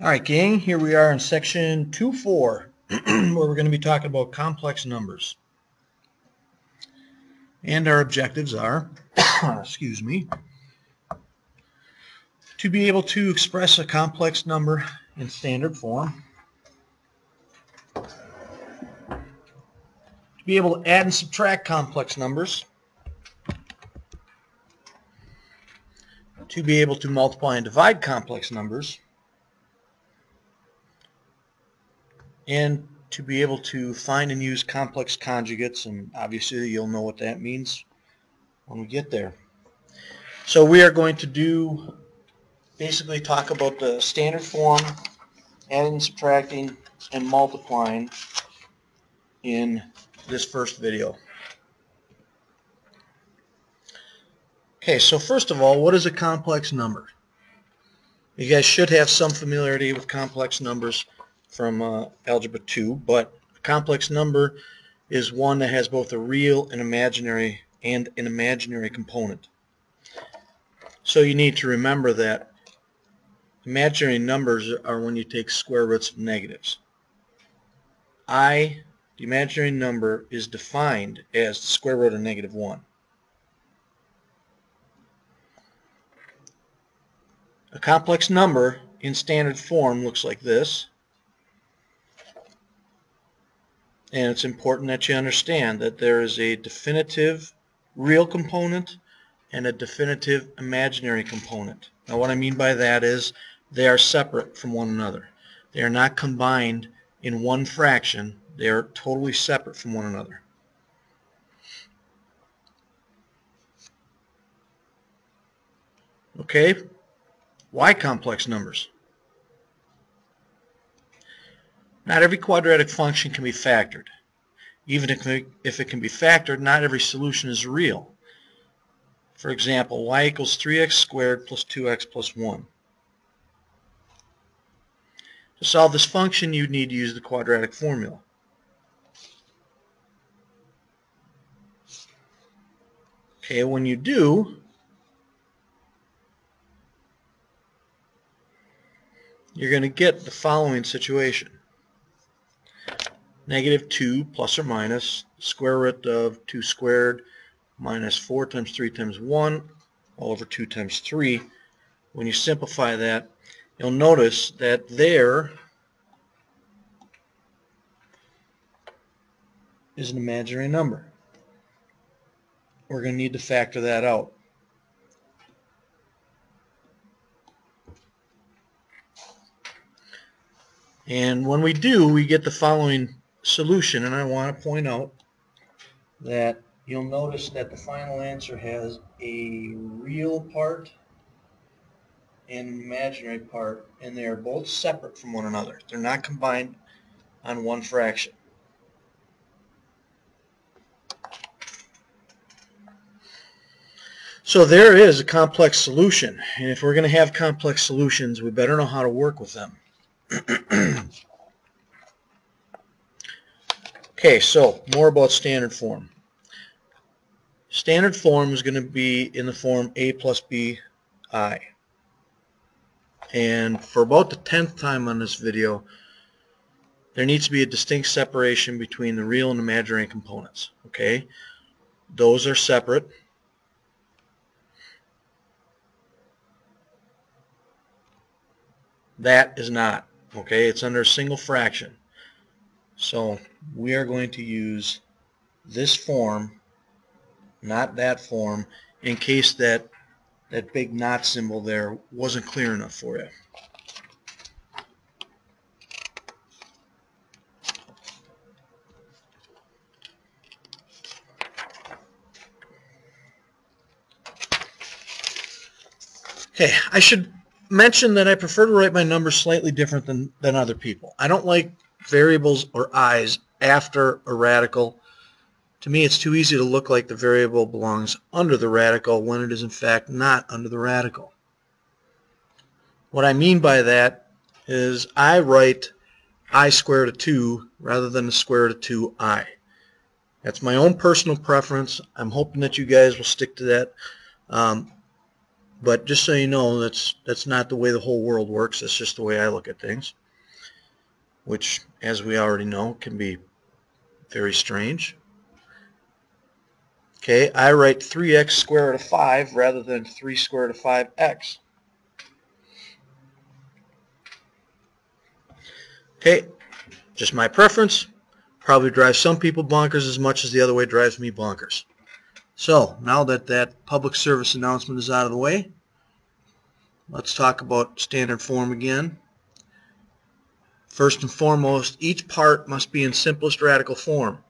Alright gang, here we are in section 2.4 where we're going to be talking about complex numbers. And our objectives are, excuse me, to be able to express a complex number in standard form, to be able to add and subtract complex numbers, to be able to multiply and divide complex numbers, and to be able to find and use complex conjugates, and obviously you'll know what that means when we get there. So we are going to basically talk about the standard form, adding, subtracting, and multiplying in this first video. Okay, so first of all, what is a complex number? You guys should have some familiarity with complex numbers from Algebra 2, but a complex number is one that has both a real and imaginary component. So you need to remember that imaginary numbers are when you take square roots of negatives. The imaginary number, is defined as the square root of -1. A complex number in standard form looks like this. And it's important that you understand that there is a definitive real component and a definitive imaginary component. Now what I mean by that is they are separate from one another. They are not combined in one fraction. They are totally separate from one another. Okay, why complex numbers? Not every quadratic function can be factored. Even if it can be factored, not every solution is real. For example, y equals 3x squared plus 2x plus 1. To solve this function, you'd need to use the quadratic formula. Okay, when you do, you're going to get the following situation. -2 plus or minus square root of 2 squared minus 4 times 3 times 1 all over 2 times 3. When you simplify that, you'll notice that there is an imaginary number. We're going to need to factor that out. And when we do, we get the following solution, and I want to point out that you'll notice that the final answer has a real part and an imaginary part, and they are both separate from one another. They're not combined on one fraction. So there is a complex solution, and if we're going to have complex solutions, we better know how to work with them. Okay, so more about standard form. Standard form is going to be in the form a plus b I. And for about the 10th time on this video, there needs to be a distinct separation between the real and imaginary components. Okay, those are separate. That is not. Okay, it's under a single fraction. So we are going to use this form, not that form, in case that big not symbol there wasn't clear enough for you. Okay, I should mention that I prefer to write my numbers slightly different than other people. I don't like variables or i's after a radical. To me, it's too easy to look like the variable belongs under the radical when it is in fact not under the radical. What I mean by that is I write I squared of 2 rather than the square root of 2i. That's my own personal preference. I'm hoping that you guys will stick to that. But just so you know, that's not the way the whole world works. That's just the way I look at things, which, as we already know, can be very strange. Okay, I write 3x square root of 5 rather than 3 square root of 5x. Okay, just my preference. Probably drives some people bonkers as much as the other way drives me bonkers. So, now that that public service announcement is out of the way, let's talk about standard form again. First and foremost, each part must be in simplest radical form.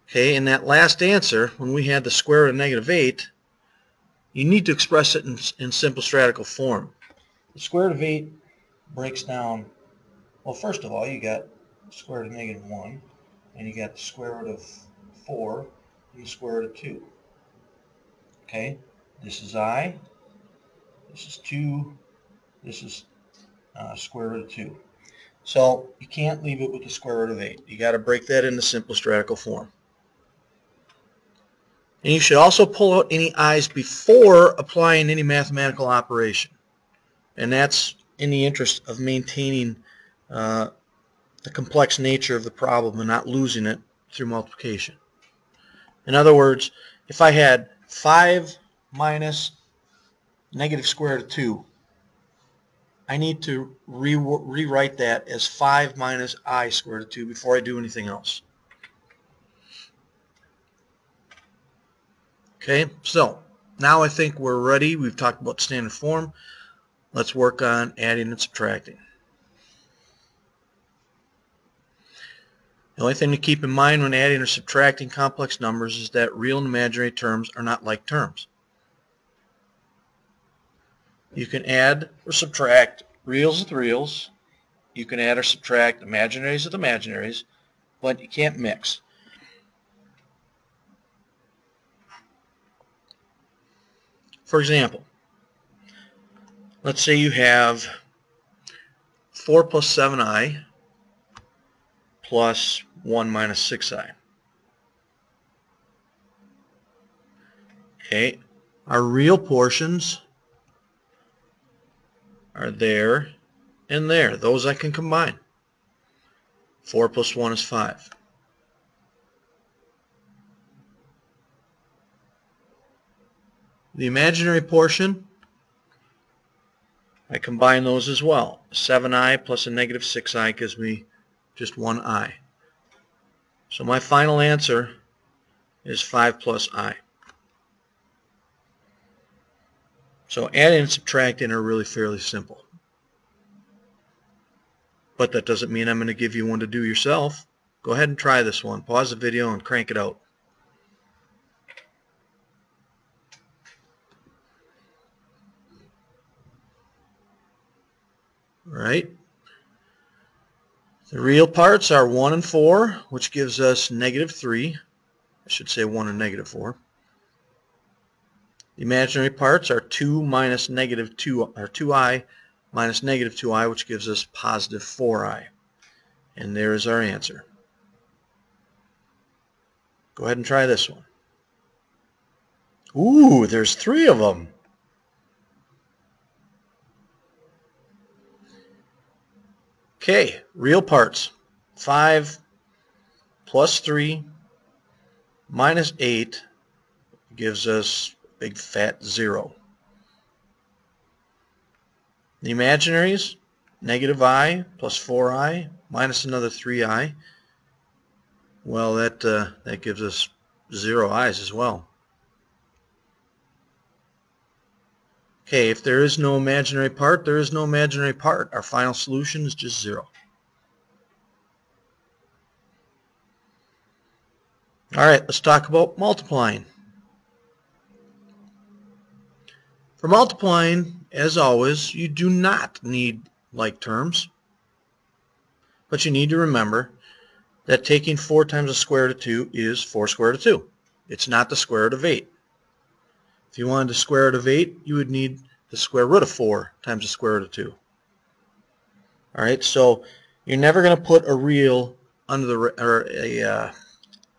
Okay, in that last answer, when we had the square root of -8, you need to express it in simplest radical form. The square root of 8 breaks down, well, first of all, you got the square root of -1, and you got the square root of 4, and the square root of 2. Okay, this is I, this is 2, this is square root of 2. So you can't leave it with the square root of 8. You got to break that into simplest radical form. And you should also pull out any i's before applying any mathematical operation. And that's in the interest of maintaining the complex nature of the problem and not losing it through multiplication. In other words, if I had 5 minus negative square root of 2, I need to rewrite that as 5 minus I square root of 2 before I do anything else. Okay, so now I think we're ready. We've talked about standard form. Let's work on adding and subtracting. The only thing to keep in mind when adding or subtracting complex numbers is that real and imaginary terms are not like terms. You can add or subtract reals with reals. You can add or subtract imaginaries with imaginaries, but you can't mix. For example, let's say you have 4 plus 7i plus 1 minus 6i. Okay, our real portions are there and there. Those I can combine. 4 plus 1 is 5. The imaginary portion, I combine those as well. 7i plus a negative 6i gives me just 1i. So my final answer is 5 plus I. So adding and subtracting are really fairly simple. But that doesn't mean I'm going to give you one to do yourself. Go ahead and try this one. Pause the video and crank it out. Alright. The real parts are 1 and 4, which gives us -3. I should say 1 and -4. The imaginary parts are 2 minus -2, or 2i minus -2i, which gives us positive 4i. And there is our answer. Go ahead and try this one. Ooh, there's 3 of them. Okay, real parts. 5 plus 3 minus 8 gives us a big fat 0. The imaginaries, -i plus 4i minus another 3i. Well, that gives us 0 i's as well. Okay, if there is no imaginary part, there is no imaginary part. Our final solution is just 0. Alright, let's talk about multiplying. For multiplying, as always, you do not need like terms. But you need to remember that taking 4 times the square root of 2 is 4 square root of 2. It's not the square root of 8. If you wanted the square root of 8, you would need the square root of 4 times the square root of 2. Alright, so you're never going to put a real under the, or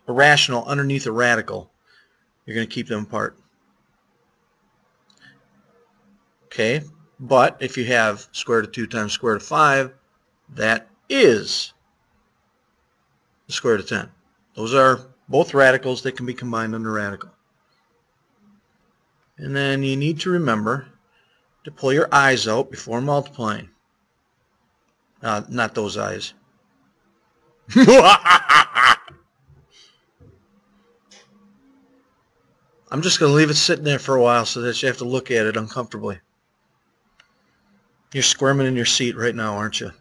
a rational underneath a radical. You're going to keep them apart. Okay, but if you have square root of 2 times square root of 5, that is the square root of 10. Those are both radicals that can be combined under radical. And then you need to remember to pull your eyes out before multiplying. Not those eyes. I'm just going to leave it sitting there for a while so that you have to look at it uncomfortably. You're squirming in your seat right now, aren't you?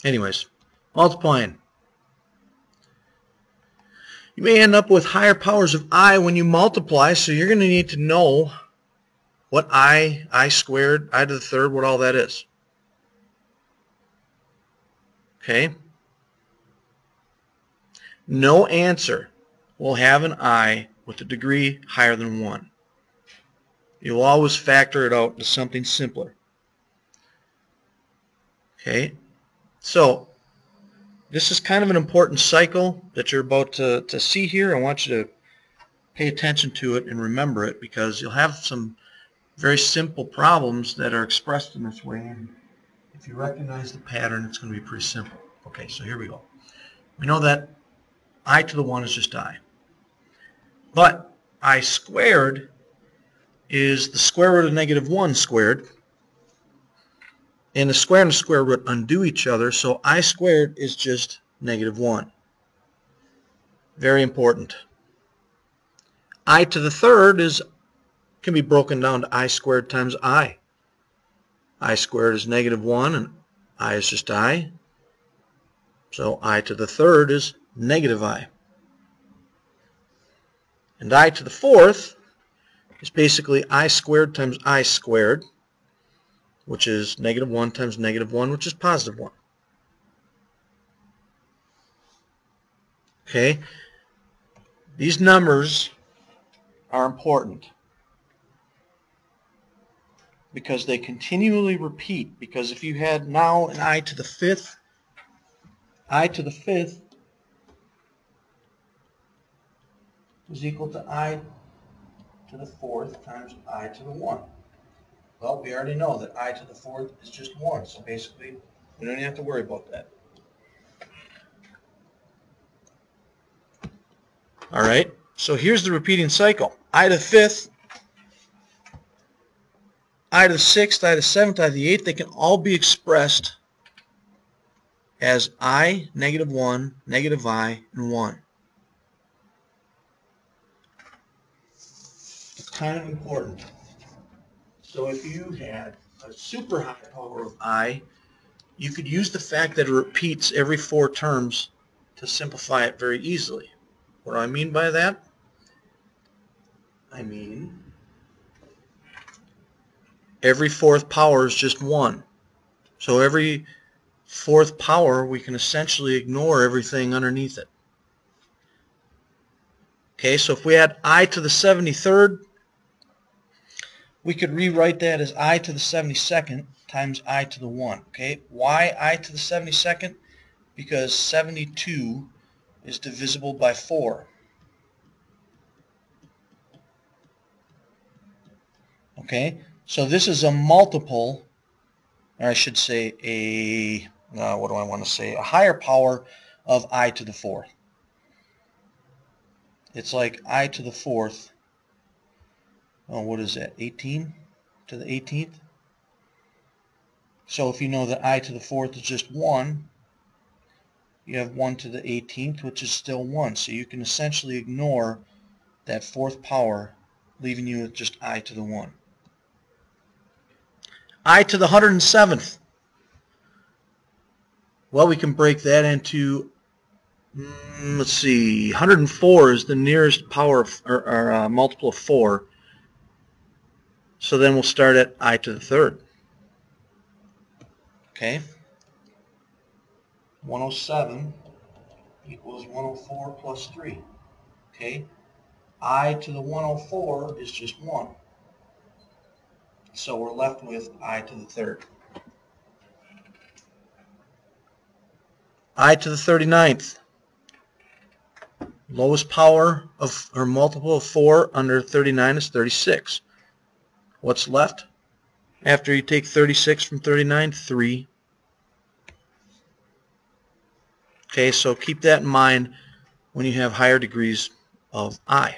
Anyways, multiplying. You may end up with higher powers of I when you multiply, so you're going to need to know what I squared, I to the third, what all that is. Okay? No answer will have an I with a degree higher than 1. You'll always factor it out to something simpler. Okay? So, this is kind of an important cycle that you're about to see here. I want you to pay attention to it and remember it, because you'll have some very simple problems that are expressed in this way. And if you recognize the pattern, it's going to be pretty simple. Okay, so here we go. We know that I to the 1 is just I. But I squared is the square root of negative 1 squared. And the square and the square root undo each other, so I squared is just negative 1. Very important. I to the third can be broken down to I squared times I. I squared is negative 1, and I is just I. So I to the third is negative I. And I to the fourth is basically I squared times I squared, which is negative 1 times negative 1, which is positive 1. Okay? These numbers are important because they continually repeat. Because if you had now an I to the fifth is equal to I to the fourth times I to the 1. Well, we already know that I to the fourth is just 1, so basically we don't even have to worry about that. All right, so here's the repeating cycle. I to the fifth, I to the sixth, I to the seventh, I to the eighth, they can all be expressed as I, negative 1, negative I, and 1. It's kind of important. So if you had a super high power of I, you could use the fact that it repeats every 4 terms to simplify it very easily. What do I mean by that? I mean every 4th power is just 1. So every 4th power, we can essentially ignore everything underneath it. Okay, so if we had I to the 73rd, we could rewrite that as I to the 72nd times I to the 1. Okay, why I to the 72nd? Because 72 is divisible by 4. Okay, so this is a multiple, or I should say what do I want to say? A higher power of I to the 4th. It's like I to the 4th. Oh, what is that? 18 to the 18th? So if you know that I to the 4th is just 1, you have 1 to the 18th, which is still 1. So you can essentially ignore that 4th power, leaving you with just I to the 1. I to the 107th. Well, we can break that into, let's see, 104 is the nearest power of, or multiple of 4. So then we'll start at I to the 3rd. Okay? 107 equals 104 plus 3. Okay? I to the 104 is just 1. So we're left with I to the 3rd. I to the 39th. Lowest power of, or multiple of 4 under 39 is 36. What's left? After you take 36 from 39, 3. Okay, so keep that in mind when you have higher degrees of I.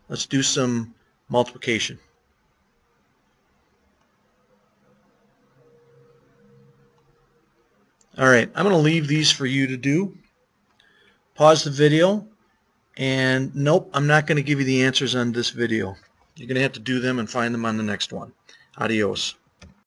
Let's do some multiplication. All right, I'm going to leave these for you to do. Pause the video, and nope, I'm not going to give you the answers on this video. You're going to have to do them and find them on the next one. Adios.